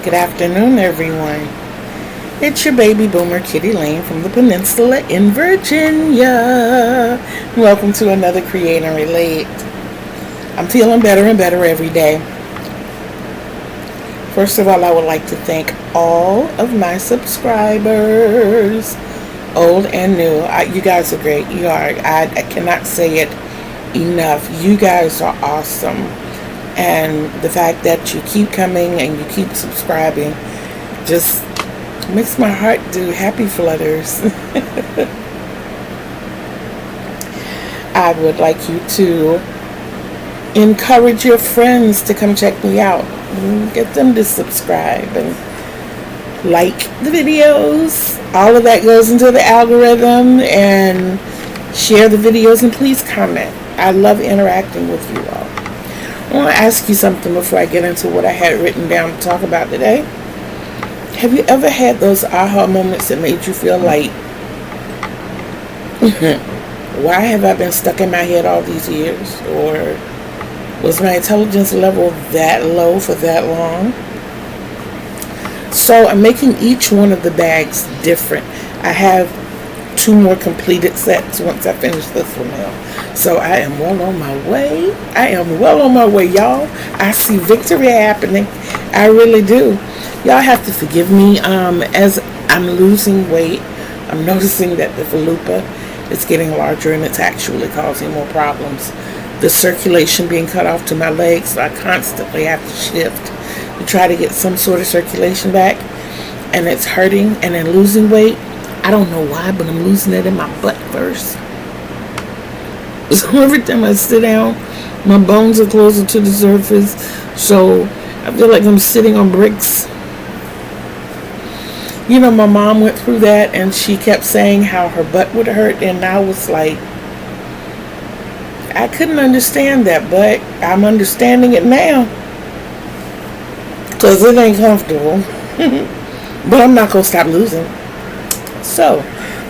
Good afternoon, everyone. It's your baby boomer, Kitty Lane, from the Peninsula in Virginia. Welcome to another Create and Relate. I'm feeling better and better every day. First of all, I would like to thank all of my subscribers, old and new. You guys are great. You are. I cannot say it enough. You guys are awesome. And the fact that you keep coming and you keep subscribing just makes my heart do happy flutters. I would like you to encourage your friends to come check me out. Get them to subscribe and like the videos. All of that goes into the algorithm, and share the videos, and please comment. I love interacting with you all. I want to ask you something before I get into what I had written down to talk about today. Have you ever had those aha moments that made you feel like, why have I been stuck in my head all these years? Or was my intelligence level that low for that long? So I'm making each one of the bags different. I have 2 more completed sets once I finish this one now. So I am well on my way. Y'all. I see victory happening. I really do. Y'all have to forgive me. As I'm losing weight, I'm noticing that the Falupa is getting larger and it's actually causing more problems. The circulation being cut off to my legs, so I constantly have to shift to try to get some sort of circulation back. And it's hurting, and then losing weight. I don't know why, but I'm losing it in my butt first. So every time I sit down, my bones are closer to the surface. So I feel like I'm sitting on bricks. You know, my mom went through that, and she kept saying how her butt would hurt. And I was like, I couldn't understand that, but I'm understanding it now. Because it ain't comfortable. But I'm not going to stop losing. So,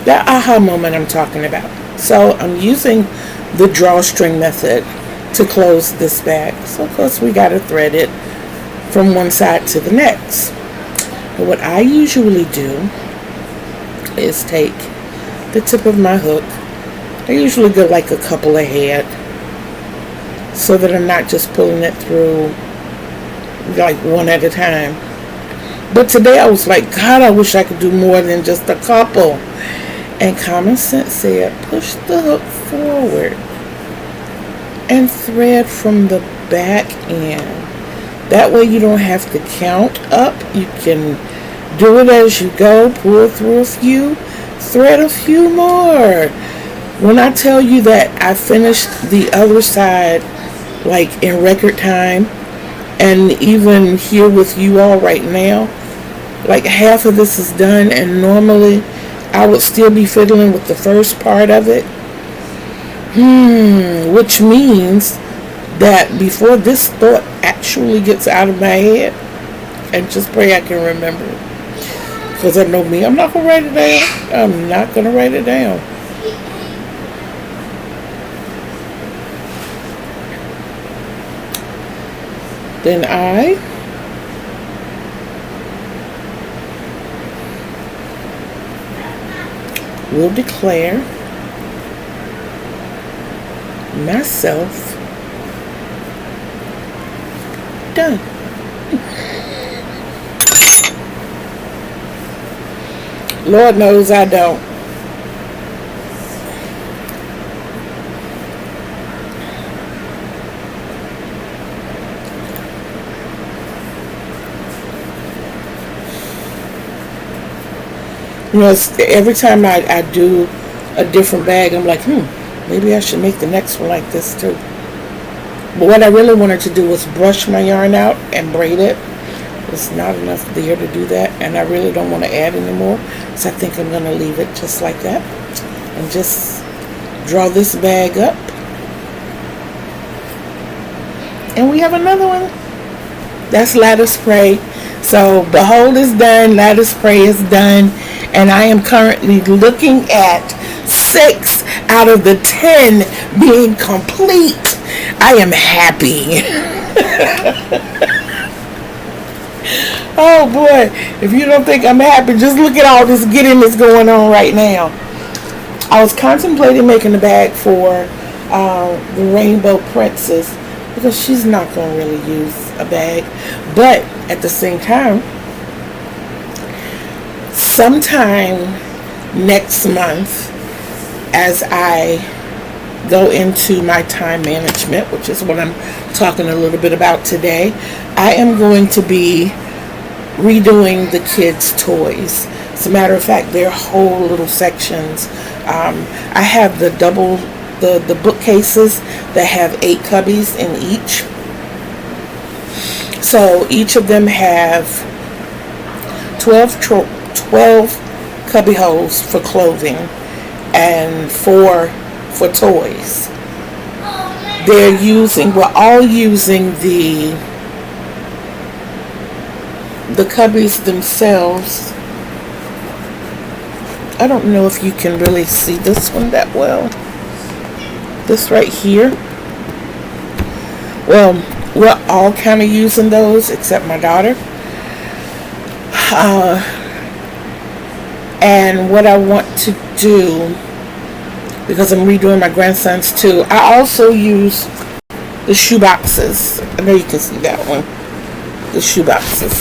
that aha moment I'm talking about. So, I'm using the drawstring method to close this bag. So, of course, we got to thread it from one side to the next. But what I usually do is take the tip of my hook. I usually go like a couple ahead, so that I'm not just pulling it through like one at a time. But today I was like, God, I wish I could do more than just a couple. And common sense said, push the hook forward and thread from the back end. That way you don't have to count up. You can do it as you go, pull through a few, thread a few more. When I tell you that I finished the other side like in record time, and even here with you all right now, like half of this is done, and normally I would still be fiddling with the first part of it. Which means that before this thought actually gets out of my head, and just pray I can remember it. Because I know me, I'm not going to write it down. I'm not going to write it down. Then I will declare myself done. Lord knows I don't. You know, every time I do a different bag, I'm like, maybe I should make the next one like this too. But what I really wanted to do was brush my yarn out and braid it. There's not enough there to do that, and I really don't want to add anymore. So I think I'm going to leave it just like that and just draw this bag up. And we have another one. That's lattice spray. So behold is done, lattice spray is done, and I am currently looking at 6 out of the 10 being complete. I am happy. Oh boy, if you don't think I'm happy, just look at all this getting that's going on right now. I was contemplating making a bag for the Rainbow Princess because she's not going to really use a bag. But at the same time, sometime next month, as I go into my time management, which is what I'm talking a little bit about today, I am going to be redoing the kids' toys. As a matter of fact, they're whole little sections. I have the bookcases that have 8 cubbies in each. So each of them have 12 cubby holes for clothing and 4 for toys. We're all using the cubbies themselves. I don't know if you can really see this one that well. This right here. Well, we're all kind of using those except my daughter. And what I want to do, because I'm redoing my grandson's too, I also use the shoe boxes. I know you can see that one. The shoe boxes.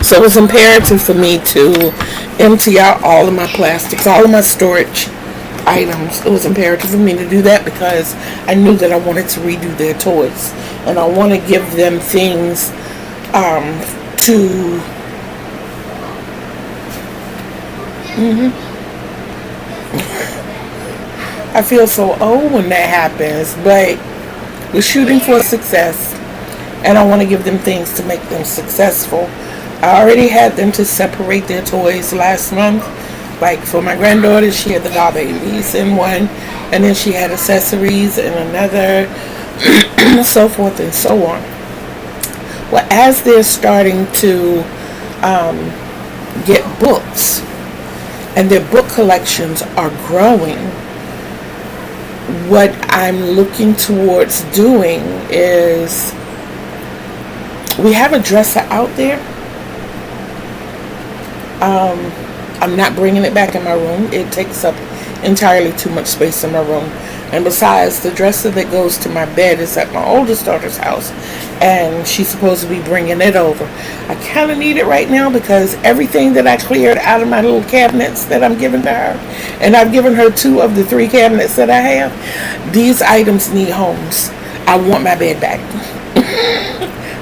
So it was imperative for me to empty out all of my plastics, all of my storage items. It was imperative for me to do that because I knew that I wanted to redo their toys. And I want to give them things to... I feel so old when that happens, but we're shooting for success, and I want to give them things to make them successful. I already had them to separate their toys last month. Like for my granddaughter, she had the doll babies in one, and then she had accessories in another, so forth and so on. Well, as they're starting to get books, and their book collections are growing, what I'm looking towards doing is, we have a dresser out there. I'm not bringing it back in my room. It takes up entirely too much space in my room. And besides, the dresser that goes to my bed is at my oldest daughter's house, and she's supposed to be bringing it over. I kind of need it right now because everything that I cleared out of my little cabinets that I'm giving to her, and I've given her 2 of the 3 cabinets that I have, these items need homes. I want my bed back.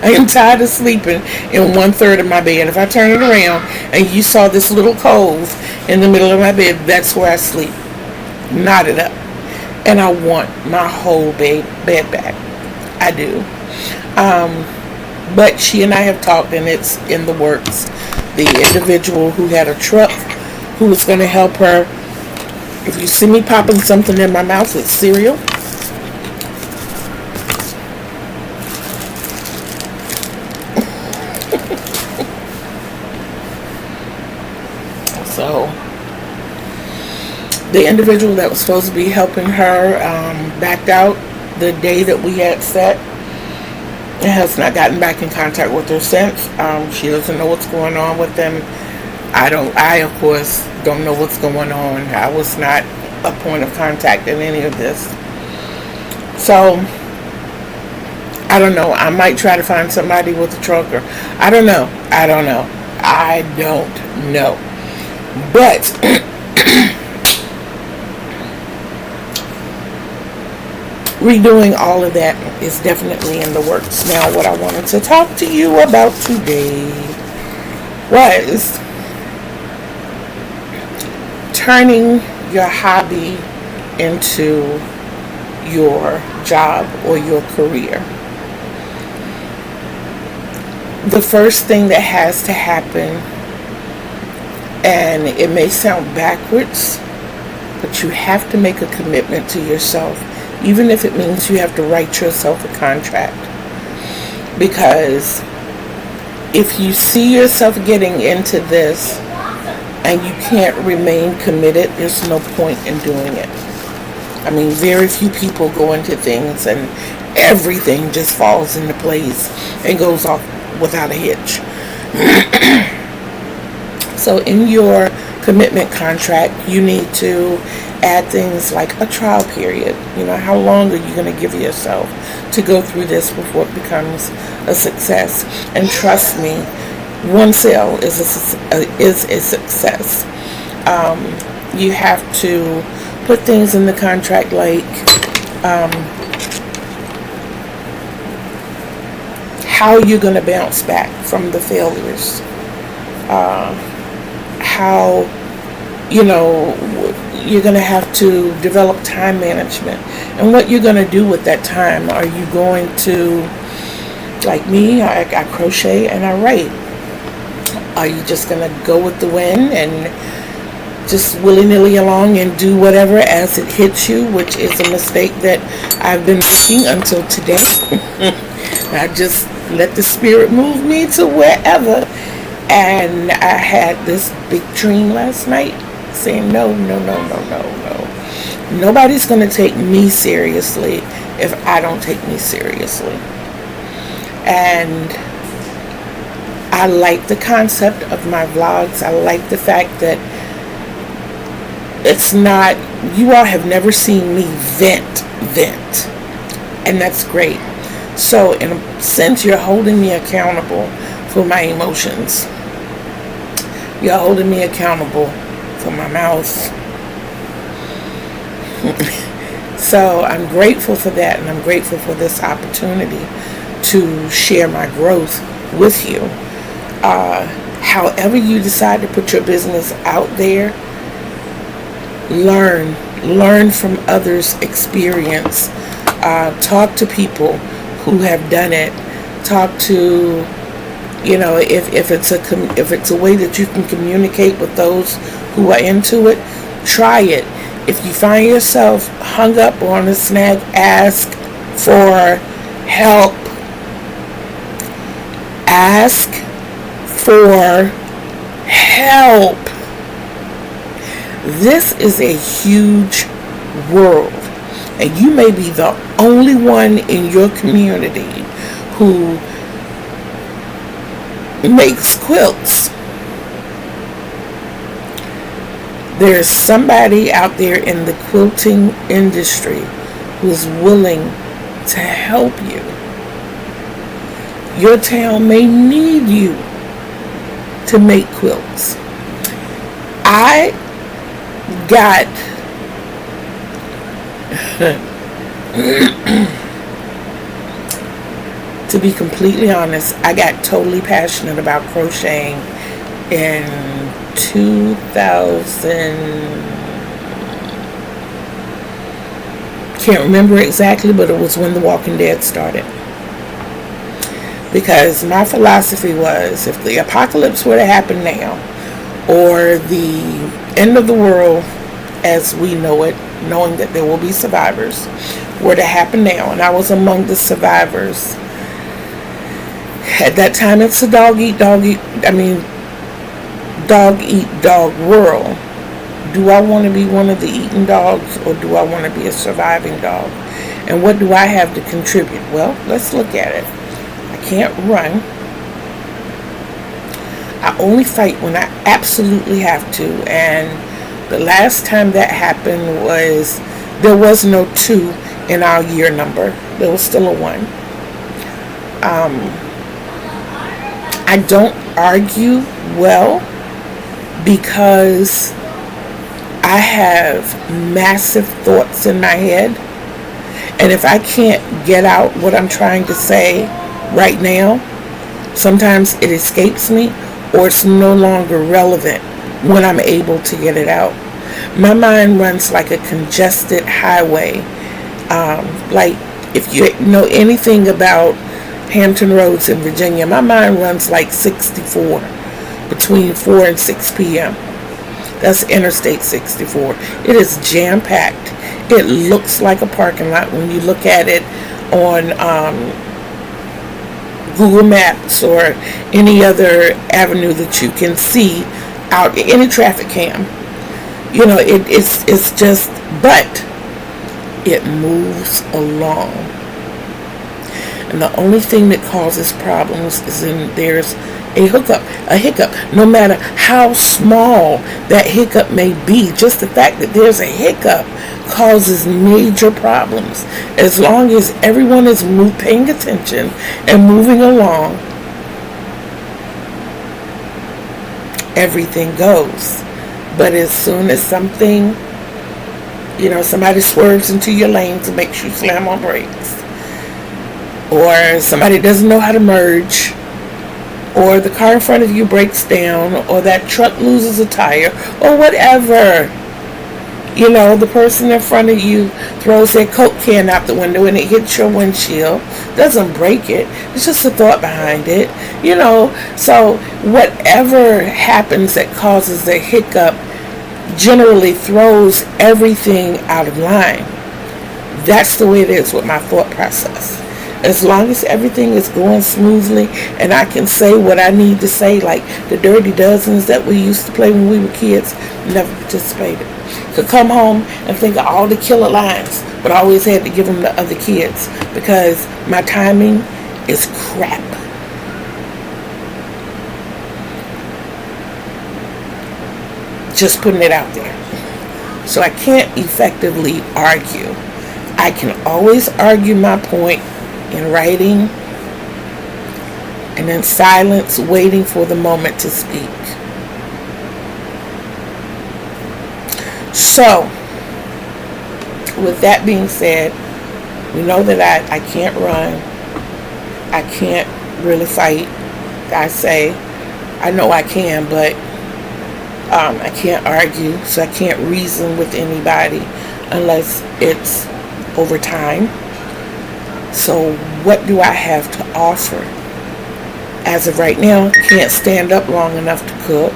I am tired of sleeping in 1/3 of my bed. If I turn it around and you saw this little cove in the middle of my bed, that's where I sleep. Knotted up. And I want my whole bed back. I do. But she and I have talked, and it's in the works. The individual who had a truck who was going to help her. If you see me popping something in my mouth, it's cereal. So the individual that was supposed to be helping her backed out the day that we had set, and has not gotten back in contact with her since. She doesn't know what's going on with them. I of course don't know what's going on. I was not a point of contact in any of this. So I don't know. I might try to find somebody with a truck, or I don't know. But redoing all of that is definitely in the works. Now, what I wanted to talk to you about today was turning your hobby into your job or your career. The first thing that has to happen, and it may sound backwards, but you have to make a commitment to yourself, even if it means you have to write yourself a contract. Because if you see yourself getting into this and you can't remain committed, there's no point in doing it. I mean, very few people go into things and everything just falls into place and goes off without a hitch. So in your commitment contract, you need to add things like a trial period. How long are you going to give yourself to go through this before it becomes a success? And trust me, one sale is a success. You have to put things in the contract like how you're going to bounce back from the failures. How you're going to have to develop time management and what you're going to do with that time. Are you going to, like me, I crochet and I write. Are you just going to go with the wind and just willy-nilly along and do whatever as it hits you, which is a mistake that I've been making until today. I just let the spirit move me to wherever. And I had this big dream last night saying, no. Nobody's going to take me seriously if I don't take me seriously. And I like the concept of my vlogs. I like the fact that it's not, you all have never seen me vent. And that's great. So in a sense, you're holding me accountable for my emotions. You're holding me accountable for my mouth. So I'm grateful for that, and I'm grateful for this opportunity to share my growth with you. However you decide to put your business out there, learn from others' experience. Talk to people who have done it. Talk to, if it's a way that you can communicate with those who are into it, try it. If you find yourself hung up on a snag, ask for help. Ask for help. This is a huge world, and you may be the only one in your community who makes quilts. There's somebody out there in the quilting industry who's willing to help you. Your town may need you to make quilts. I got to be completely honest, I got totally passionate about crocheting in 2000. Can't remember exactly, but it was when The Walking Dead started. Because my philosophy was, if the apocalypse were to happen now, or the end of the world as we know it, knowing that there will be survivors, were to happen now, and I was among the survivors. At that time, it's a dog eat dog world. Do I want to be one of the eating dogs, or do I want to be a surviving dog? And what do I have to contribute? Well, let's look at it. I can't run. I only fight when I absolutely have to. And the last time that happened there was no 2 in our year number. There was still a 1. I don't argue well because I have massive thoughts in my head, and if I can't get out what I'm trying to say right now, sometimes it escapes me, or it's no longer relevant when I'm able to get it out. My mind runs like a congested highway. Like if you know anything about Hampton Roads in Virginia, my mind runs like 64 between 4 and 6 p.m. That's Interstate 64. It is jam-packed. It looks like a parking lot when you look at it on Google Maps or any other avenue that you can see out, any traffic cam. It's just, but it moves along. And the only thing that causes problems is when there's a hiccup, no matter how small that hiccup may be. Just the fact that there's a hiccup causes major problems. As long as everyone is paying attention and moving along, everything goes. But as soon as something, somebody swerves into your lane to make you slam on brakes, or somebody doesn't know how to merge, or the car in front of you breaks down, or that truck loses a tire, or whatever, the person in front of you throws their Coke can out the window and it hits your windshield. Doesn't break it. It's just a thought behind it. So whatever happens that causes the hiccup generally throws everything out of line. That's the way it is with my thought process. As long as everything is going smoothly and I can say what I need to say, like the Dirty Dozens that we used to play when we were kids, never participated. Could come home and think of all the killer lines, but I always had to give them to other kids because my timing is crap. Just putting it out there. So I can't effectively argue. I can always argue my point in writing and in silence, waiting for the moment to speak. So, with that being said, we know that I can't run. I can't really fight. I know I can, but I can't argue, so I can't reason with anybody unless it's over time. So what do I have to offer? As of right now, can't stand up long enough to cook.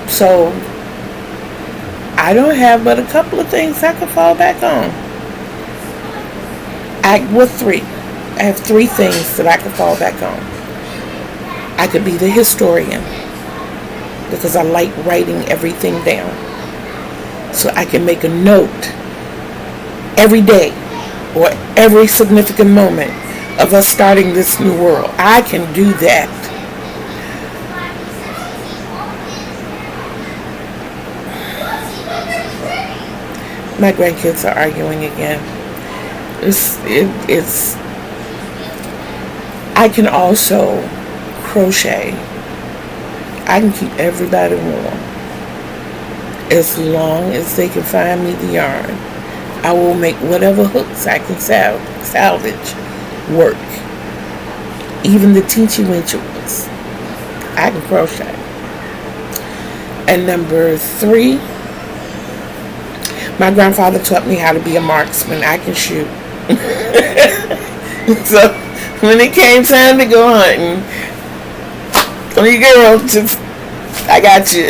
So I don't have but a couple of things I can fall back on. I have three things that I can fall back on. I could be the historian because I like writing everything down. So I can make a note every day or every significant moment of us starting this new world. I can do that. My grandkids are arguing again. I can also crochet. I can keep everybody warm. As long as they can find me the yarn, I will make whatever hooks I can salvage work. Even the teensy weensy ones. I can crochet. And number 3, my grandfather taught me how to be a marksman. I can shoot. So when it came time to go hunting, come here, girl, I got you.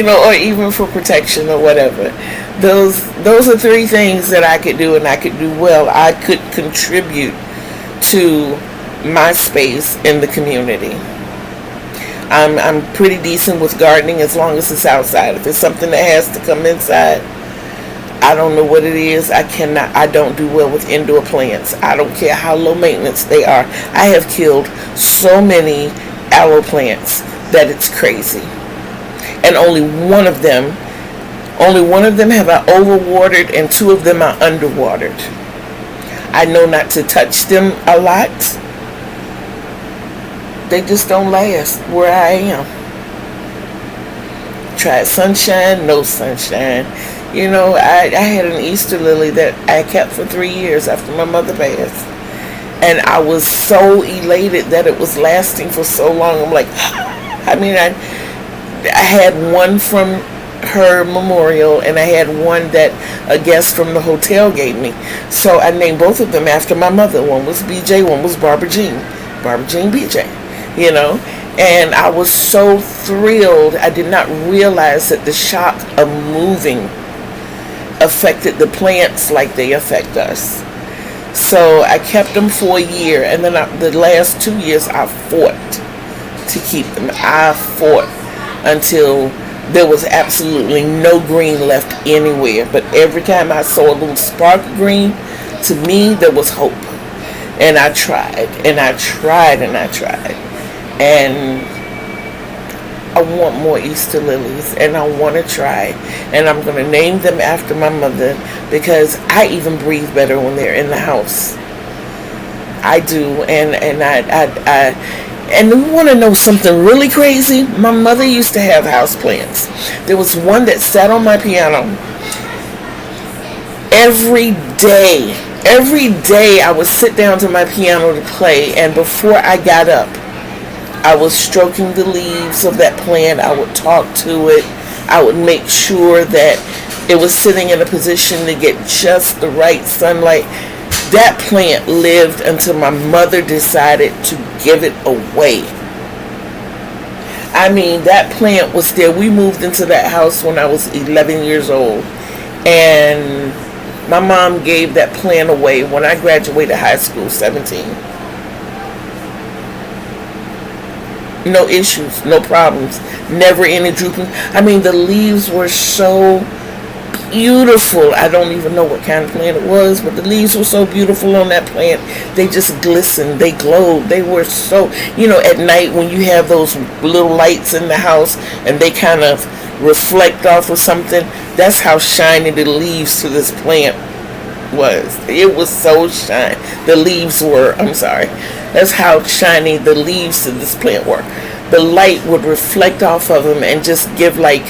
Or even for protection or whatever. Those are 3 things that I could do, and I could do well. I could contribute to my space in the community. I'm pretty decent with gardening as long as it's outside. If it's something that has to come inside, I don't know what it is. I don't do well with indoor plants. I don't care how low maintenance they are. I have killed so many aloe plants that it's crazy. And only one of them have I overwatered, and 2 of them are underwatered. I know not to touch them a lot. They just don't last where I am. Tried sunshine, no sunshine. I had an Easter lily that I kept for 3 years after my mother passed. And I was so elated that it was lasting for so long. I'm like, I had one from her memorial, and I had one that a guest from the hotel gave me. So I named both of them after my mother. One was BJ, one was Barbara Jean BJ, and I was so thrilled. I did not realize that the shock of moving affected the plants like they affect us. So I kept them for a year, and then the last 2 years I fought to keep them. I fought until there was absolutely no green left anywhere. But every time I saw a little spark of green, to me there was hope. And I tried, and I tried, and I tried. And I want more Easter lilies, and I want to try. And I'm going to name them after my mother, because I even breathe better when they're in the house. I do. And you want to know something really crazy? My mother used to have house plants. There was one that sat on my piano every day. Every day I would sit down to my piano to play, and before I got up, I was stroking the leaves of that plant. I would talk to it. I would make sure that it was sitting in a position to get just the right sunlight. That plant lived until my mother decided to give it away. I mean, that plant was there. We moved into that house when I was 11 years old. And my mom gave that plant away when I graduated high school, 17. No issues, no problems, never any drooping. I mean, the leaves were so beautiful. I don't even know what kind of plant it was, but the leaves were so beautiful on that plant. They just glistened, they glowed. They were so, at night when you have those little lights in the house and they kind of reflect off of something, that's how shiny the leaves to this plant was. It was so shiny. The leaves were, I'm sorry. That's how shiny the leaves to this plant were. The light would reflect off of them and just give like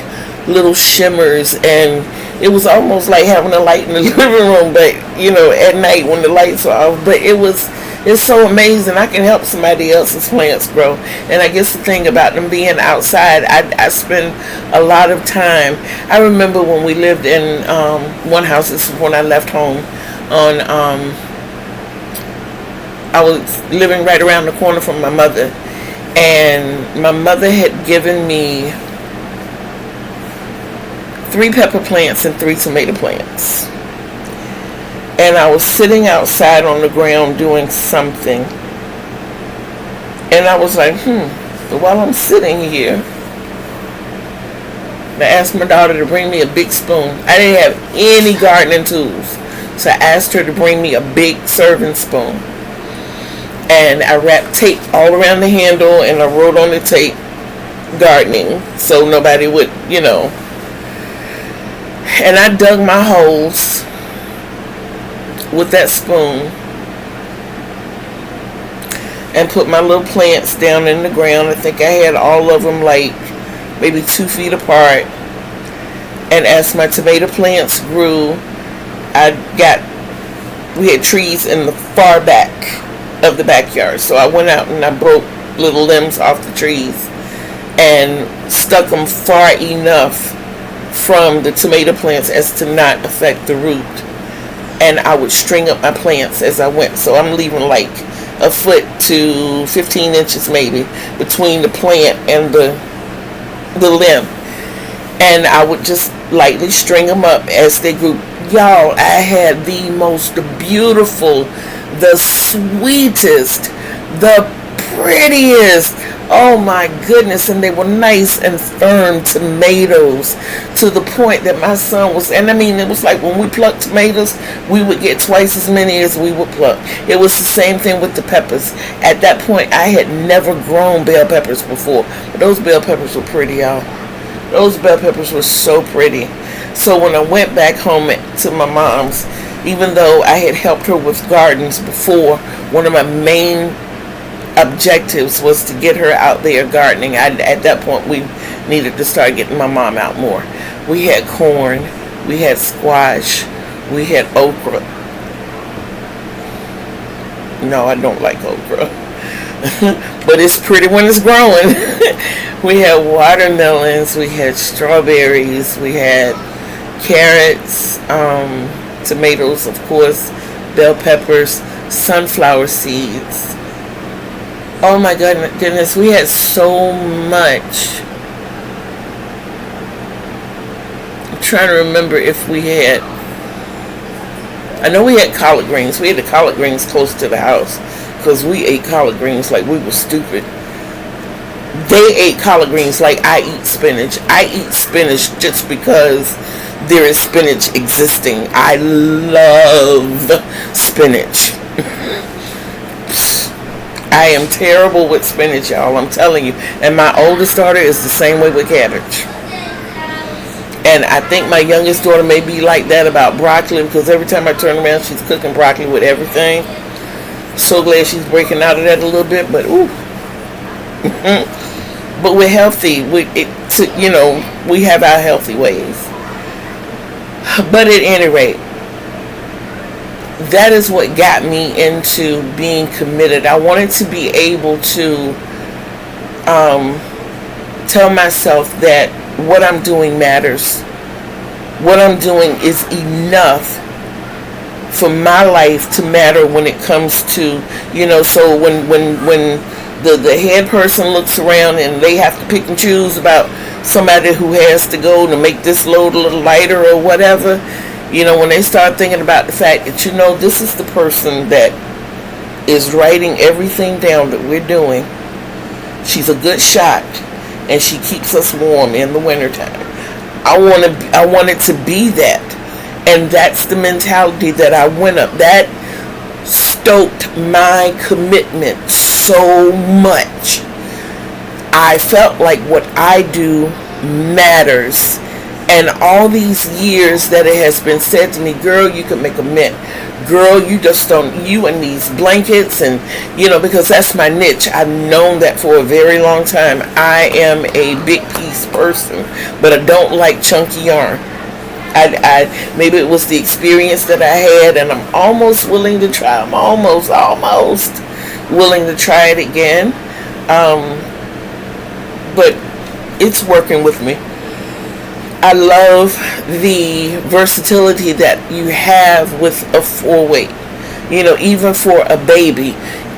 little shimmers, and it was almost like having a light in the living room, but at night when the lights were off. But it's so amazing. I can help somebody else's plants grow. And I guess the thing about them being outside, I spend a lot of time. I remember when we lived in one house, this is when I left home, I was living right around the corner from my mother, and my mother had given me 3 pepper plants and 3 tomato plants. And I was sitting outside on the ground doing something. And I was like, while I'm sitting here, I asked my daughter to bring me a big spoon. I didn't have any gardening tools, so I asked her to bring me a big serving spoon. And I wrapped tape all around the handle, and I wrote on the tape, gardening, so nobody would, And I dug my holes with that spoon and put my little plants down in the ground. I think I had all of them like maybe 2 feet apart. And as my tomato plants grew, we had trees in the far back of the backyard. So I went out and I broke little limbs off the trees and stuck them far enough from the tomato plants as to not affect the root. And I would string up my plants as I went. So I'm leaving like a foot to 15 inches maybe between the plant and the limb. And I would just lightly string them up as they grew. Y'all, I had the most beautiful, the sweetest, the prettiest, oh my goodness, and they were nice and firm tomatoes, to the point that my son was, and I mean, it was like when we plucked tomatoes, we would get twice as many as we would pluck. It was the same thing with the peppers. At that point, I had never grown bell peppers before, but those bell peppers were pretty, y'all. Those bell peppers were so pretty. So when I went back home to my mom's, even though I had helped her with gardens before, one of my main objectives was to get her out there gardening. At that point, we needed to start getting my mom out more. We had corn, we had squash, we had okra. No, I don't like okra, but it's pretty when it's growing. We had watermelons, we had strawberries, we had carrots, tomatoes, of course, bell peppers, sunflower seeds. Oh my goodness, we had so much. I'm trying to remember if we had, I know we had collard greens. We had the collard greens close to the house because we ate collard greens like we were stupid. They ate collard greens like I eat spinach. I eat spinach just because there is spinach existing. I love spinach. I am terrible with spinach, y'all. I'm telling you. And my oldest daughter is the same way with cabbage. And I think my youngest daughter may be like that about broccoli, because every time I turn around, she's cooking broccoli with everything. So glad she's breaking out of that a little bit, but ooh. But we're healthy. We have our healthy ways. But at any rate, that is what got me into being committed. I wanted to be able to tell myself that what I'm doing matters. What I'm doing is enough for my life to matter when it comes to, so when the head person looks around and they have to pick and choose about somebody who has to go to make this load a little lighter or whatever, when they start thinking about the fact that, this is the person that is writing everything down that we're doing. She's a good shot, and she keeps us warm in the wintertime. I wanted to be that. And that's the mentality that I went up. That stoked my commitment so much. I felt like what I do matters. And all these years that it has been said to me, girl, you can make a mint. Girl, you just don't, you and these blankets and, because that's my niche. I've known that for a very long time. I am a big piece person, but I don't like chunky yarn. I maybe it was the experience that I had, and I'm almost willing to try. I'm almost willing to try it again. But it's working with me. I love the versatility that you have with a 4-weight. Even for a baby,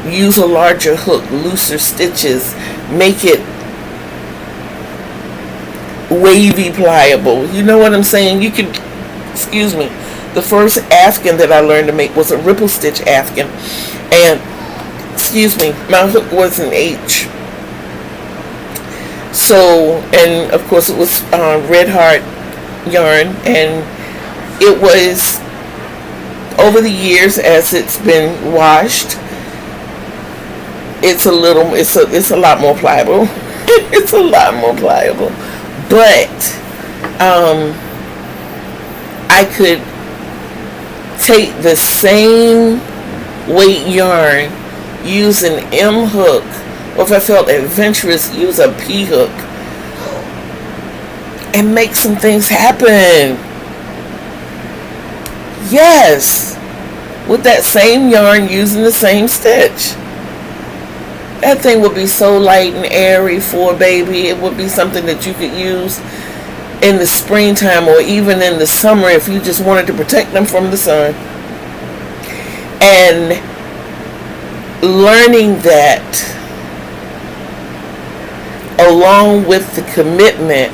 use a larger hook, looser stitches, make it wavy pliable. You know what I'm saying? You could, the first afghan that I learned to make was a ripple stitch afghan, and my hook was an H. So, and of course it was Red Heart yarn, and it was, over the years as it's been washed, it's a lot more pliable. It's a lot more pliable. But I could take the same weight yarn, use an M hook, or if I felt adventurous, use a P hook, and make some things happen. Yes, with that same yarn, using the same stitch. That thing would be so light and airy for a baby. It would be something that you could use in the springtime or even in the summer if you just wanted to protect them from the sun. And learning that, along with the commitment,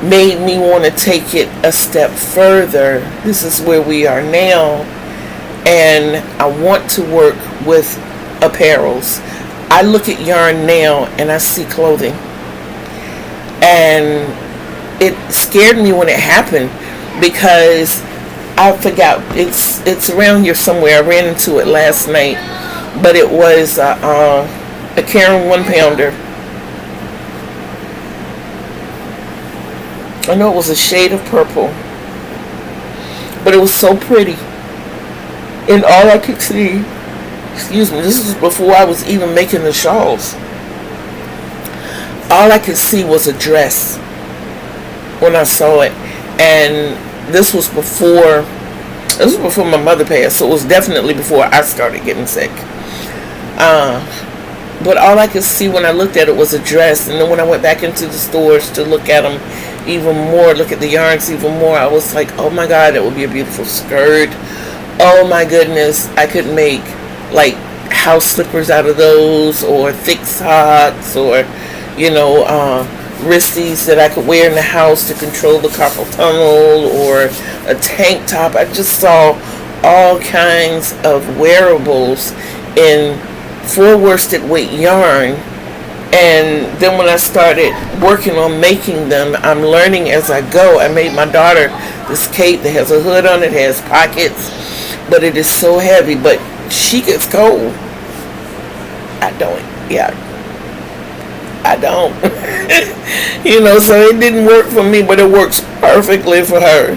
made me want to take it a step further. This is where we are now, and I want to work with apparels. I look at yarn now and I see clothing, and it scared me when it happened, because I forgot, it's around here somewhere. I ran into it last night, but it was a Karen 1-pounder. I know it was a shade of purple, but it was so pretty, and all I could see, this was before I was even making the shawls, all I could see was a dress when I saw it. And this was before my mother passed, so it was definitely before I started getting sick. But all I could see when I looked at it was a dress. And then when I went back into the stores to look at them even more, look at the yarns even more, I was like, oh my God, that would be a beautiful skirt. Oh my goodness, I could make like house slippers out of those, or thick socks, or wristies that I could wear in the house to control the carpal tunnel, or a tank top. I just saw all kinds of wearables in 4 worsted weight yarn. And then when I started working on making them, I'm learning as I go. I made my daughter this cape that has a hood on it, has pockets, but it is so heavy, but she gets cold. I don't. Yeah, I don't. So it didn't work for me, but it works perfectly for her.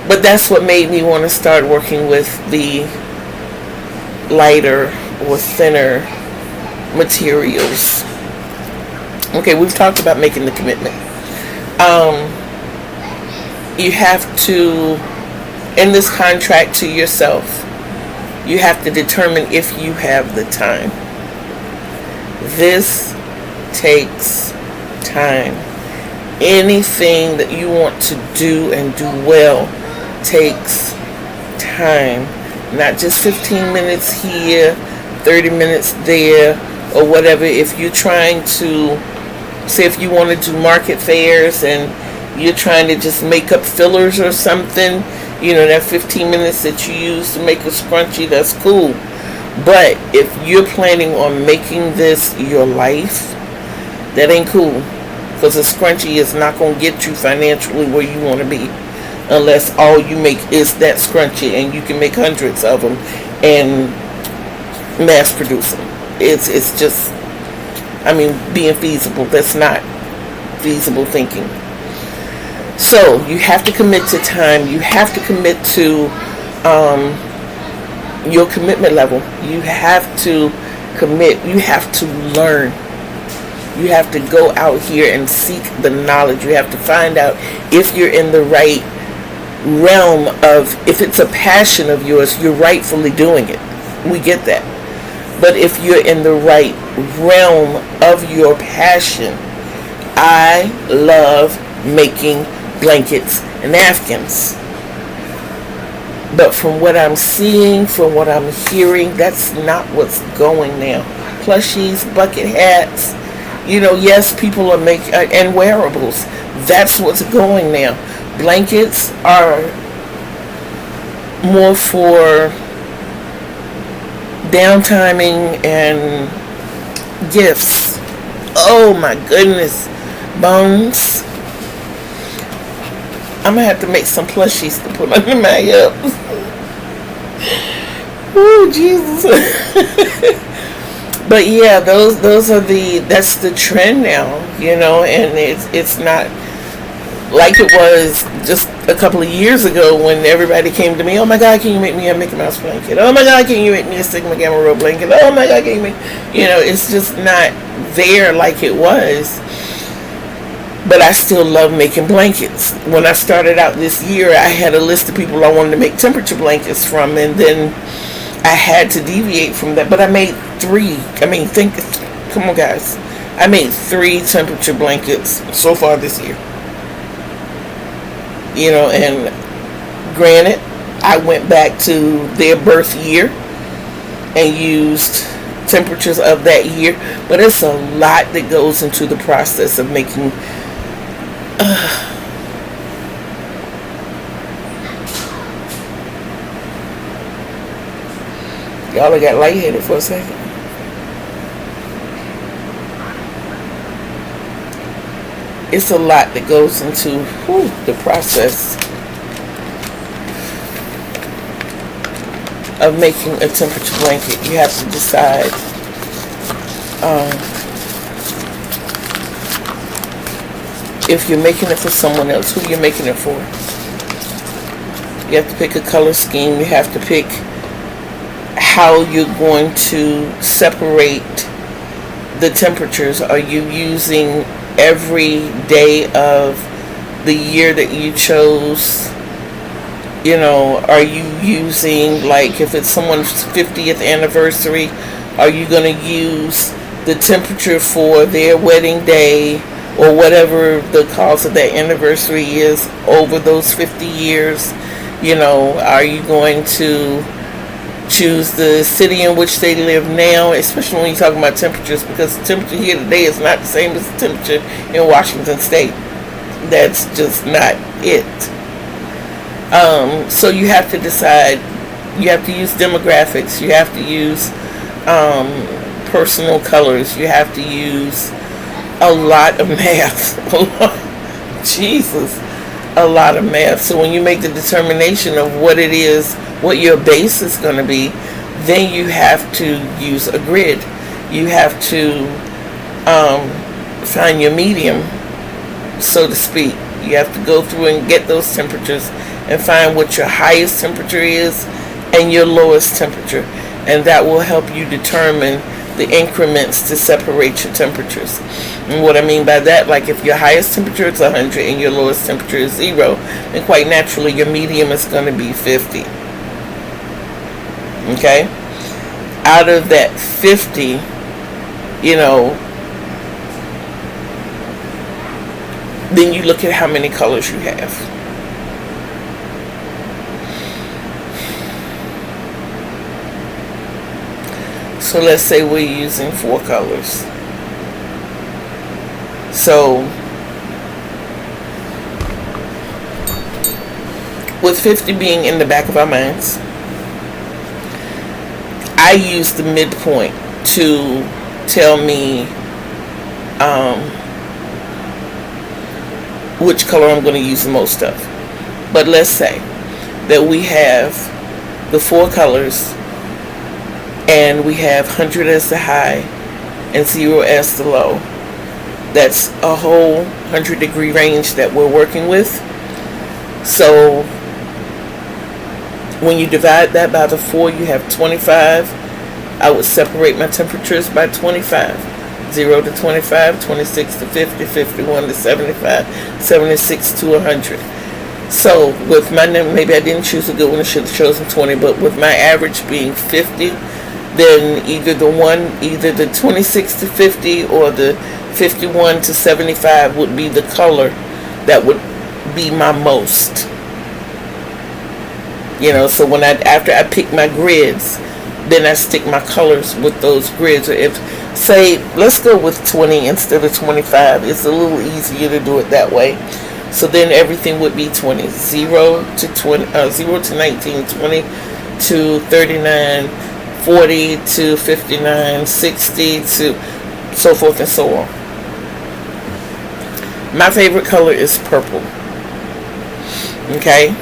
But that's what made me want to start working with the lighter or thinner materials. Okay, we've talked about making the commitment. You have to, in this contract to yourself, you have to determine if you have the time. This takes time. Anything that you want to do and do well takes time. Not just 15 minutes here, 30 minutes there, or whatever. If you're trying to, say if you want to do market fairs and you're trying to just make up fillers or something, that 15 minutes that you use to make a scrunchie, that's cool. But if you're planning on making this your life, that ain't cool. Because a scrunchie is not going to get you financially where you want to be. Unless all you make is that scrunchie and you can make hundreds of them and mass produce them. It's just, being feasible. That's not feasible thinking. So you have to commit to time. You have to commit to your commitment level. You have to commit. You have to learn. You have to go out here and seek the knowledge. You have to find out if you're in the right realm of, if it's a passion of yours, you're rightfully doing it. We get that. But if you're in the right realm of your passion, I love making blankets and napkins. But from what I'm seeing, from what I'm hearing, that's not what's going now. Plushies, bucket hats, yes, people are making, and wearables. That's what's going now. Blankets are more for downtiming and gifts. Oh my goodness. Bones. I'm going to have to make some plushies to put under my hips. Oh, Jesus. But yeah, those are that's the trend now, and it's not like it was just a couple of years ago when everybody came to me, oh my God, can you make me a Mickey Mouse blanket? Oh my God, can you make me a Sigma Gamma Rho blanket? Oh my God, can you make, it's just not there like it was. But I still love making blankets. When I started out this year, I had a list of people I wanted to make temperature blankets from, and then I had to deviate from that. But I made 3. Come on guys. I made 3 temperature blankets so far this year. And granted, I went back to their birth year and used temperatures of that year. But it's a lot that goes into the process of making y'all, I got lightheaded for a second. It's a lot that goes into the process of making a temperature blanket. You have to decide if you're making it for someone else, who you're making it for. You have to pick a color scheme. You have to pick how you're going to separate the temperatures. Are you using every day of the year that you chose? Are you using, like, if it's someone's 50th anniversary, are you going to use the temperature for their wedding day or whatever the cause of that anniversary is over those 50 years? Are you going to choose the city in which they live now, especially when you're talking about temperatures, because the temperature here today is not the same as the temperature in Washington State. That's just not it. So you have to decide. You have to use demographics. You have to use personal colors. You have to use a lot of math. Jesus. a lot of math. So when you make the determination of what it is, what your base is going to be, then you have to use a grid. You have to find your medium, so to speak. You have to go through and get those temperatures and find what your highest temperature is and your lowest temperature. And that will help you determine the increments to separate your temperatures. And what I mean by that, like if your highest temperature is 100 and your lowest temperature is 0, then quite naturally your medium is going to be 50. Okay? Out of that 50, then you look at how many colors you have. So let's say we're using 4 colors. So with 50 being in the back of our minds, I use the midpoint to tell me which color I'm going to use the most of. But let's say that we have the 4 colors and we have 100 as the high and 0 as the low. That's a whole 100-degree range that we're working with. So when you divide that by the 4, you have 25. I would separate my temperatures by 25. 0 to 25, 26 to 50, 51 to 75, 76 to 100. So with my number, maybe I didn't choose a good one, I should have chosen 20, but with my average being 50, then either the 26 to 50 or the 51 to 75 would be the color that would be my most. So when after I pick my grids, then I stick my colors with those grids. Or if, say, let's go with 20 instead of 25. It's a little easier to do it that way. So then everything would be 20. 0 to 20, 0 to 19, 20 to 39, 40 to 59, 60 to so forth and so on. My favorite color is purple. Okay?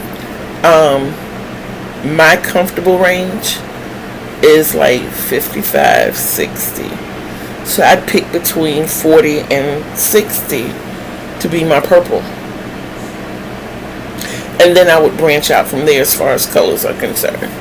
My comfortable range is like 55, 60. So I'd pick between 40 and 60 to be my purple. And then I would branch out from there as far as colors are concerned.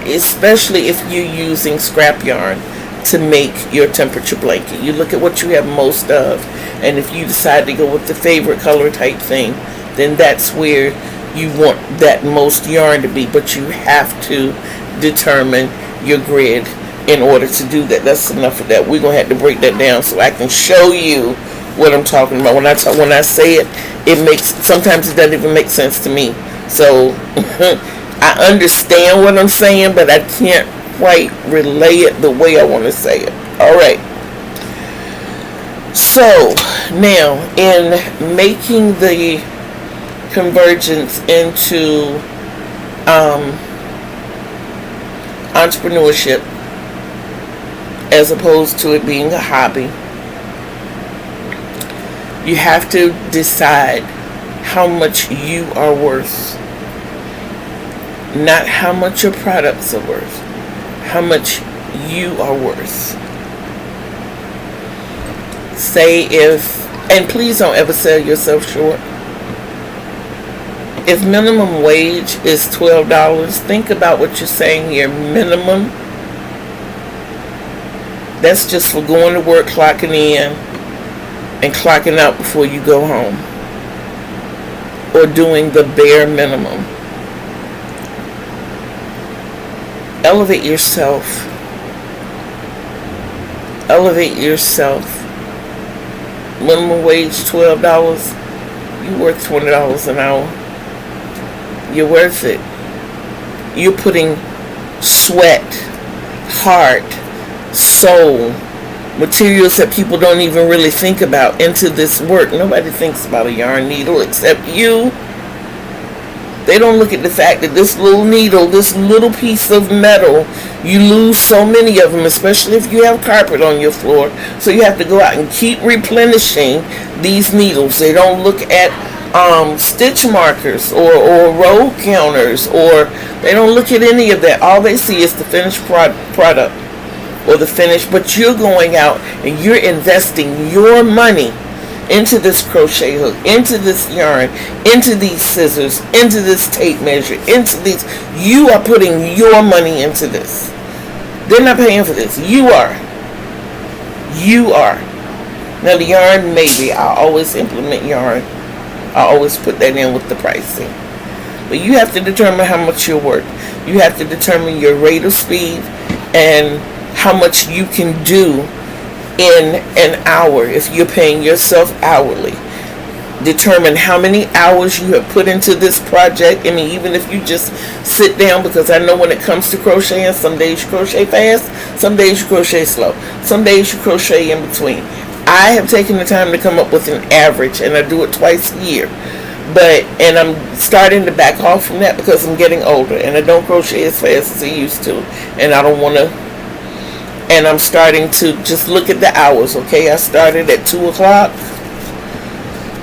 Especially if you're using scrap yarn to make your temperature blanket. You look at what you have most of, and if you decide to go with the favorite color type thing, then that's where you want that most yarn to be. But you have to determine your grid in order to do that. That's enough of that. We're going to have to break that down so I can show you what I'm talking about. When I say it sometimes it doesn't even make sense to me. So I understand what I'm saying, but I can't quite relay it the way I want to say it. Alright. So now in making the convergence into entrepreneurship as opposed to it being a hobby, you have to decide how much you are worth, not how much your products are worth, how much you are worth. Say and please don't ever sell yourself short. If minimum wage is $12, think about what you're saying here. Minimum. That's just for going to work, clocking in, and clocking out before you go home. Or doing the bare minimum. Elevate yourself. Elevate yourself. Minimum wage $12. You're worth $20 an hour. You're worth it. You're putting sweat, heart, soul, materials that people don't even really think about into this work. Nobody thinks about a yarn needle except you. They don't look at the fact that this little needle, this little piece of metal, you lose so many of them, especially if you have carpet on your floor. So you have to go out and keep replenishing these needles. They don't look at stitch markers or row counters, or they don't look at any of that. All they see is the finished product or the finished, but you're going out and you're investing your money into this crochet hook, into this yarn, into these scissors, into this tape measure, into these. You are putting your money into this. They're not paying for this. You are. You are. Now the yarn, maybe I always implement yarn. I always put that in with the pricing. But you have to determine how much you're worth. You have to determine your rate of speed and how much you can do in an hour if you're paying yourself hourly. Determine how many hours you have put into this project. I mean, even if you just sit down, because I know when it comes to crocheting, some days you crochet fast, some days you crochet slow, some days you crochet in between. I have taken the time to come up with an average, and I do it twice a year. And I'm starting to back off from that because I'm getting older and I don't crochet as fast as I used to, and I don't want to. And I'm starting to just look at the hours. Okay, I started at 2 o'clock.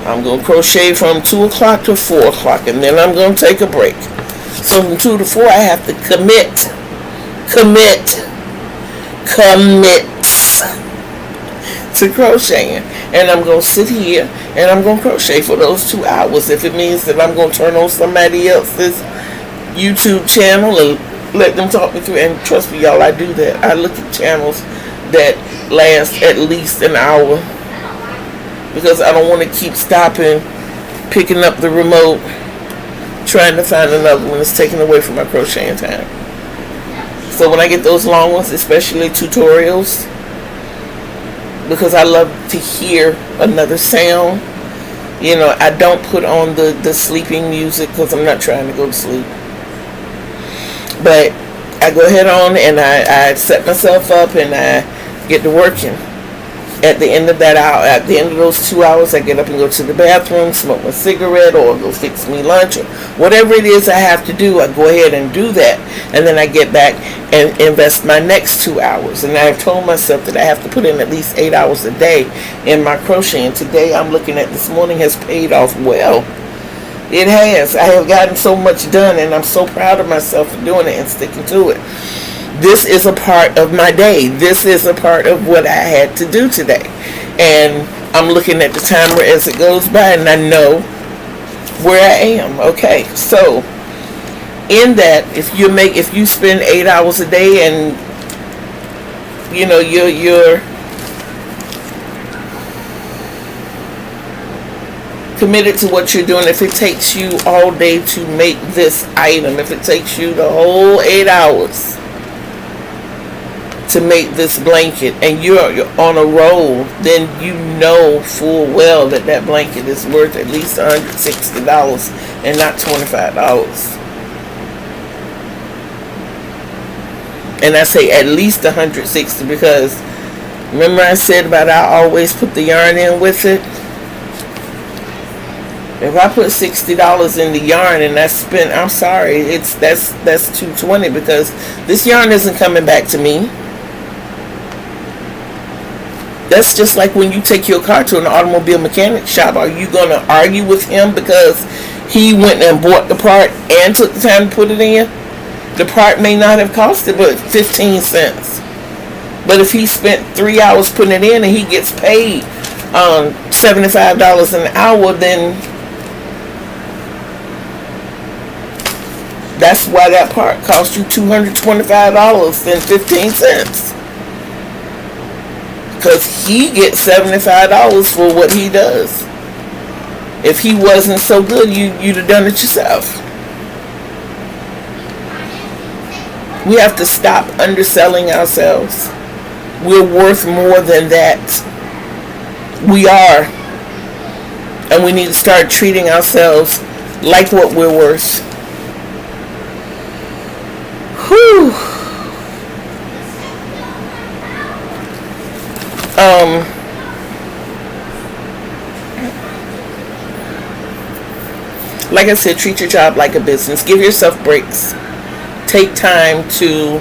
I'm going to crochet from 2 o'clock to 4 o'clock, and then I'm going to take a break. So from 2 to 4, I have to commit to crocheting. And I'm going to sit here and I'm going to crochet for those 2 hours. If it means that I'm going to turn on somebody else's YouTube channel and let them talk me through. And trust me, y'all, I do that. I look at channels that last at least an hour, because I don't want to keep stopping, picking up the remote, trying to find another one. It's taken away from my crocheting time. So when I get those long ones, especially tutorials, because I love to hear another sound, you know, I don't put on the sleeping music because I'm not trying to go to sleep. But I go ahead on and I set myself up and I get to working. At the end of that hour, at the end of those 2 hours, I get up and go to the bathroom, smoke my cigarette, or go fix me lunch, or whatever it is I have to do. I go ahead and do that, and then I get back and invest my next 2 hours. And I've told myself that I have to put in at least 8 hours a day in my crocheting. Today, I'm looking at this morning has paid off well. It has. I have gotten so much done, and I'm so proud of myself for doing it and sticking to it. This is a part of my day. This is a part of what I had to do today. And I'm looking at the timer as it goes by, and I know where I am. Okay, so in that, if you spend 8 hours a day and you know you're committed to what you're doing, if it takes you all day to make this item, if it takes you the whole 8 hours to make this blanket, and you're on a roll, then you know full well that that blanket is worth at least $160 and not $25. And I say at least $160 because remember I said about I always put the yarn in with it. If I put $60 in the yarn and I spent, I'm sorry, that's $220 because this yarn isn't coming back to me. That's just like when you take your car to an automobile mechanic shop. Are you going to argue with him because he went and bought the part and took the time to put it in? The part may not have costed but 15 cents. But if he spent 3 hours putting it in and he gets paid $75 an hour, then that's why that part cost you $225 and 15 cents. Because he gets $75 for what he does. If he wasn't so good, you'd have done it yourself. We have to stop underselling ourselves. We're worth more than that. We are. And we need to start treating ourselves like what we're worth. Whew. Like I said, treat your job like a business. Give yourself breaks. Take time to,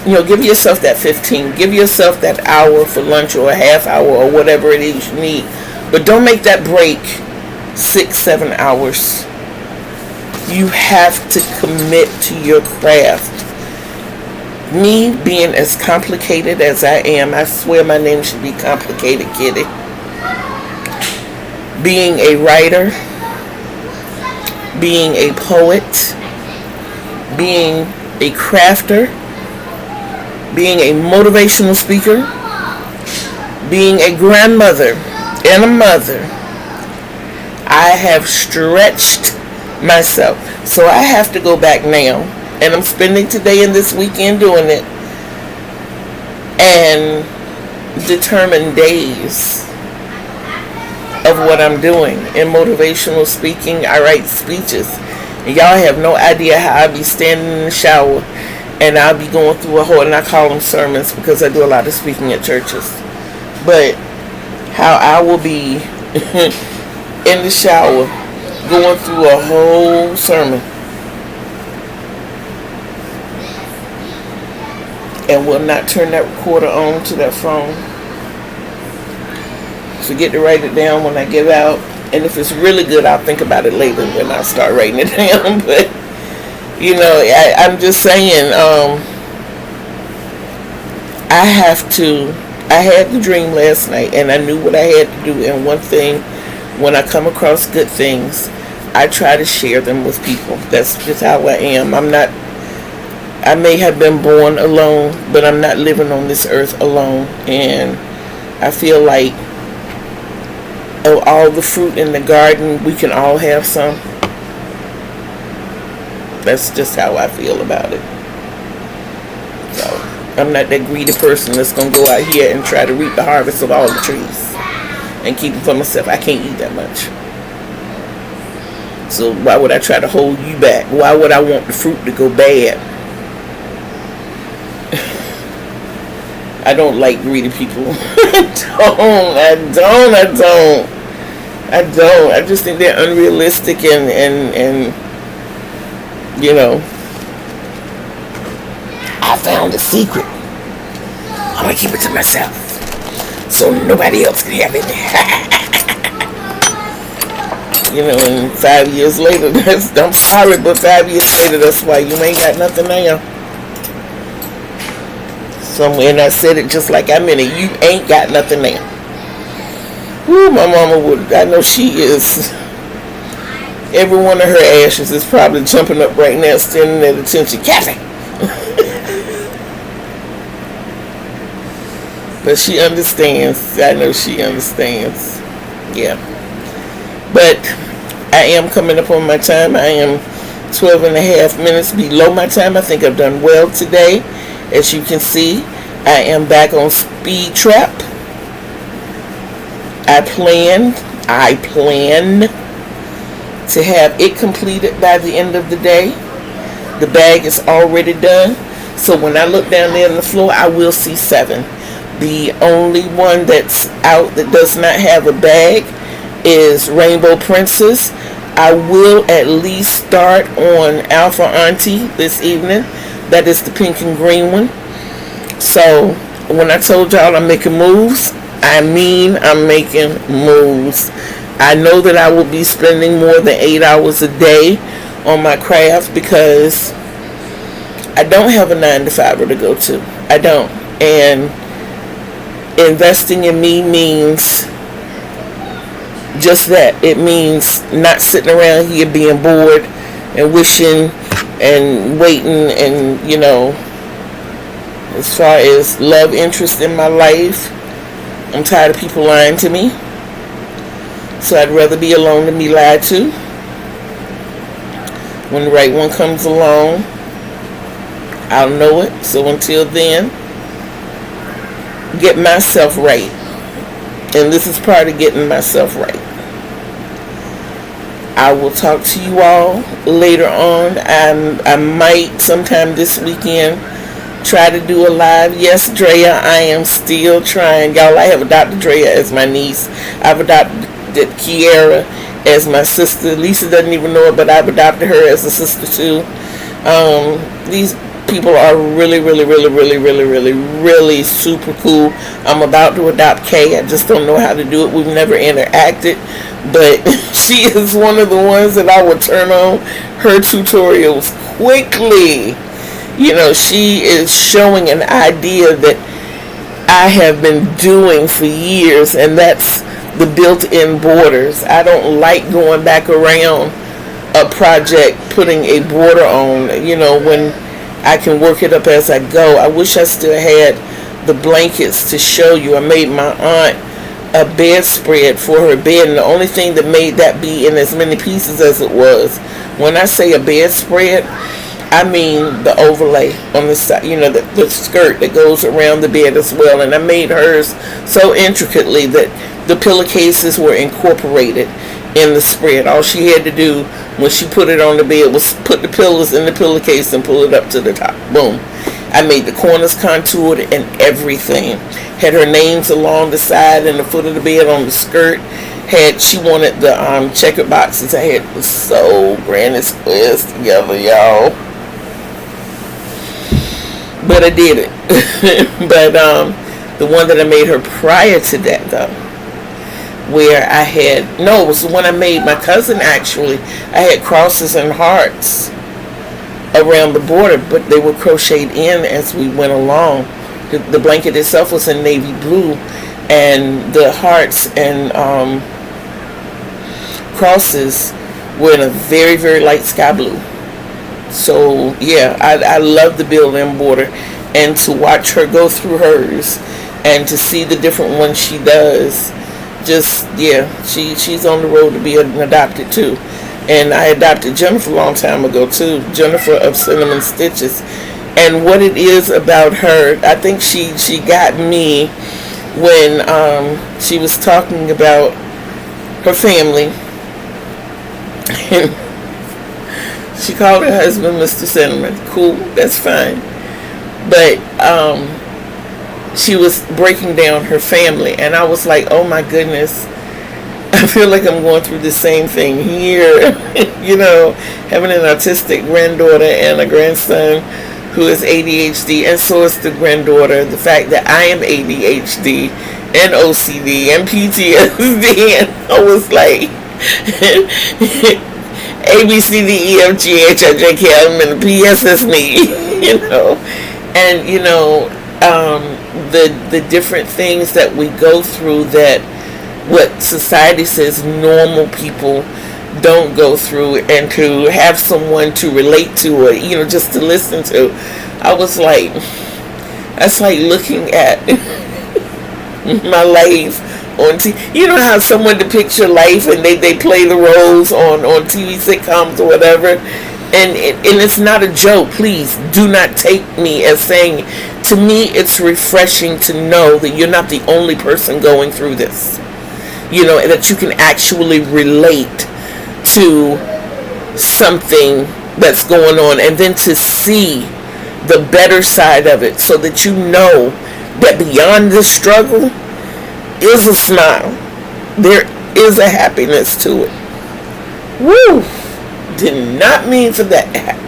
give yourself that 15. Give yourself that hour for lunch or a half hour or whatever it is you need. But don't make that break 6, 7 hours. You have to commit to your craft. Me being as complicated as I am, I swear my name should be Complicated Kitty. Being a writer, being a poet, being a crafter, being a motivational speaker, being a grandmother and a mother, I have stretched myself. So I have to go back now, and I'm spending today and this weekend doing it, and determine days of what I'm doing. In motivational speaking, I write speeches. And y'all have no idea how I be standing in the shower and I'll be going through a whole, and I call them sermons because I do a lot of speaking at churches. But how I will be in the shower going through a whole sermon and will not turn that recorder on to that phone. Forget to write it down when I get out. And if it's really good, I'll think about it later when I start writing it down. But, you know, I'm just saying, I had the dream last night, and I knew what I had to do. And one thing, when I come across good things, I try to share them with people. That's just how I am. I may have been born alone, but I'm not living on this earth alone. And I feel like of all the fruit in the garden, we can all have some. That's just how I feel about it. So I'm not that greedy person that's going to go out here and try to reap the harvest of all the trees and keep them for myself. I can't eat that much. So why would I try to hold you back? Why would I want the fruit to go bad? I don't like greedy people. I don't. I just think they're unrealistic and you know, I found a secret. I'm gonna keep it to myself so nobody else can have it. You know, and 5 years later, I'm sorry, but 5 years later, that's why you ain't got nothing now. Somewhere, and I said it just like I meant it. You ain't got nothing now. Woo, my mama would. I know she is. Every one of her ashes is probably jumping up right now, standing at attention. Kathy! But she understands. I know she understands. Yeah. But I am coming up on my time. I am 12 and a half minutes below my time. I think I've done well today. As you can see, I am back on speed trap. I plan to have it completed by the end of the day. The bag is already done. So when I look down there on the floor, I will see 7. The only one that's out that does not have a bag is Rainbow Princess. I will at least start on Alpha Auntie this evening. That is the pink and green one. So when I told y'all I'm making moves, I mean I'm making moves. I know that I will be spending more than 8 hours a day on my craft because I don't have a 9-to-5 to go to. I don't. And investing in me means just that. It means not sitting around here being bored and wishing and waiting, and you know, as far as love interest in my life, I'm tired of people lying to me. So I'd rather be alone than be lied to. When the right one comes along, I'll know it. So until then, get myself right. And this is part of getting myself right. I will talk to you all later on. I might sometime this weekend try to do a live. Yes, Drea, I am still trying. Y'all, I have adopted Drea as my niece. I've adopted Kiara as my sister. Lisa doesn't even know it, but I've adopted her as a sister too. These people are really, really, really, really, really, really, really super cool. I'm about to adopt Kay. I just don't know how to do it. We've never interacted, but she is one of the ones that I will turn on her tutorials quickly. She is showing an idea that I have been doing for years, and that's the built-in borders. I don't like going back around a project putting a border on, when I can work it up as I go. I wish I still had the blankets to show you. I made my aunt a bedspread for her bed, and the only thing that made that be in as many pieces as it was, when I say a bedspread, I mean the overlay on the side, the skirt that goes around the bed as well. And I made hers so intricately that the pillowcases were incorporated in the spread. All she had to do when she put it on the bed was put the pillows in the pillowcase and pull it up to the top. Boom. I made the corners contoured and everything. Had her names along the side and the foot of the bed on the skirt. She wanted the checkered boxes I had was so grand and squares together, y'all. But I did it. But the one that I made her prior to that, though, where it was the one I made my cousin, actually. I had crosses and hearts around the border, but they were crocheted in as we went along. The blanket itself was in navy blue, and the hearts and crosses were in a very, very light sky blue. So yeah, I love the built-in border, and to watch her go through hers and to see the different ones she does. She's on the road to be an adopted too. And I adopted Jennifer a long time ago too, Jennifer of Cinnamon Stitches. And what it is about her, I think she got me when she was talking about her family. And she called her husband Mr. Cinnamon. Cool, that's fine. But she was breaking down her family, and I was like, oh my goodness, I feel like I'm going through the same thing here. Having an autistic granddaughter and a grandson who is ADHD, and so is the granddaughter. The fact that I am ADHD and OCD and PTSD, and I was like A, B, C, D, E, F, G, H, I, J, K, L, M, N, P, S, S, me, and the different things that we go through that what society says normal people don't go through, and to have someone to relate to, or just to listen to. I was like, that's like looking at my life on TV. You know how someone depicts your life and they play the roles on TV sitcoms or whatever, and it's not a joke. Please do not take me as saying. To me, it's refreshing to know that you're not the only person going through this. And that you can actually relate to something that's going on, and then to see the better side of it, so that you know that beyond the struggle is a smile. There is a happiness to it. Woo! Did not mean for that to happen.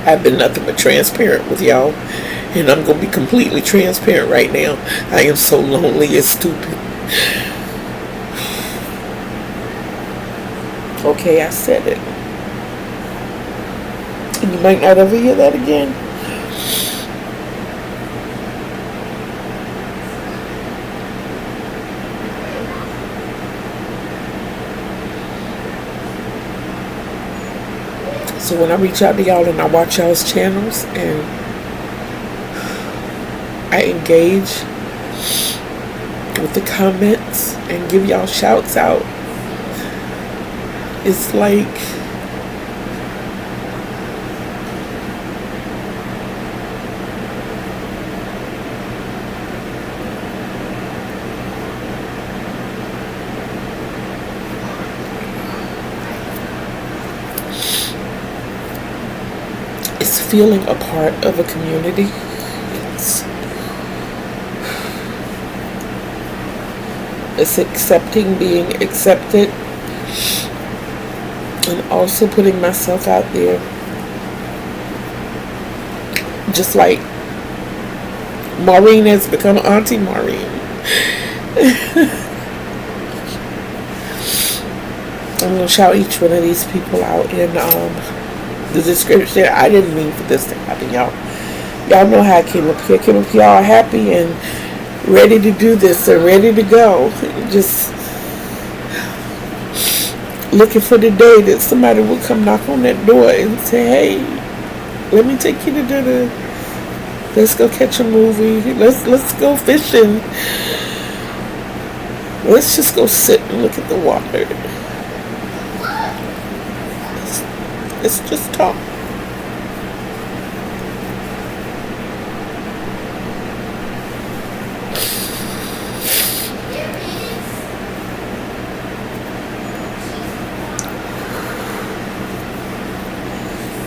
I've been nothing but transparent with y'all, and I'm going to be completely transparent right now. I am so lonely and stupid. Okay, I said it. And you might not ever hear that again. So when I reach out to y'all and I watch y'all's channels and I engage with the comments and give y'all shouts out, it's like feeling a part of a community. It's accepting being accepted, and also putting myself out there. Just like Maureen has become Auntie Maureen. I'm going to shout each one of these people out in the description. I didn't mean for this to happen, y'all. Y'all know how I came up here. I came up here all happy and ready to do this and ready to go. Just looking for the day that somebody would come knock on that door and say, hey, let me take you to dinner. Let's go catch a movie. Let's go fishing. Let's just go sit and look at the water. Let's just talk.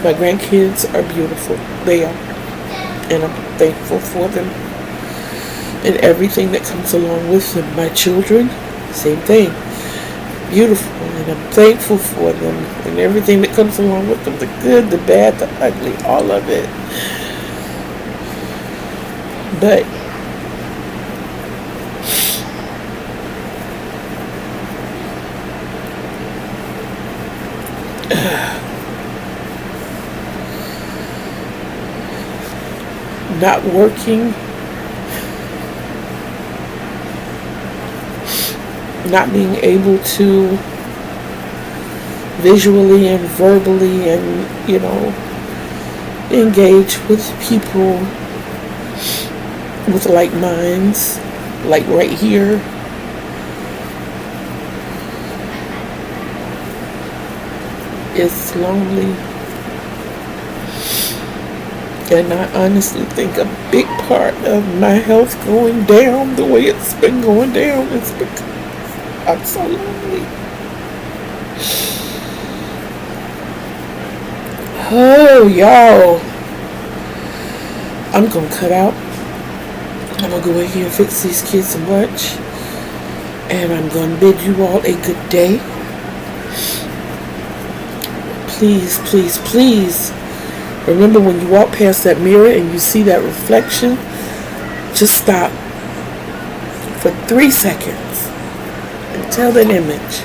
My grandkids are beautiful. They are. And I'm thankful for them and everything that comes along with them. My children, same thing. Beautiful. And I'm thankful for them and everything that comes along with them. The good, the bad, the ugly, all of it. But not working, not being able to visually and verbally and, engage with people with like minds, like right here. It's lonely. And I honestly think a big part of my health going down the way it's been going down is because I'm so lonely. Oh, y'all. I'm going to cut out. I'm going to go in here and fix these kids some lunch. And I'm going to bid you all a good day. Please, please, please. Remember, when you walk past that mirror and you see that reflection, just stop for 3 seconds and tell that image,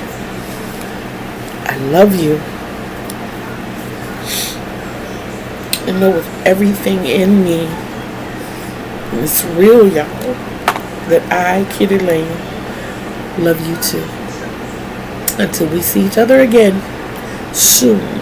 I love you. And know with everything in me, and it's real, y'all, that I, Kitty Lane, love you too. Until we see each other again soon.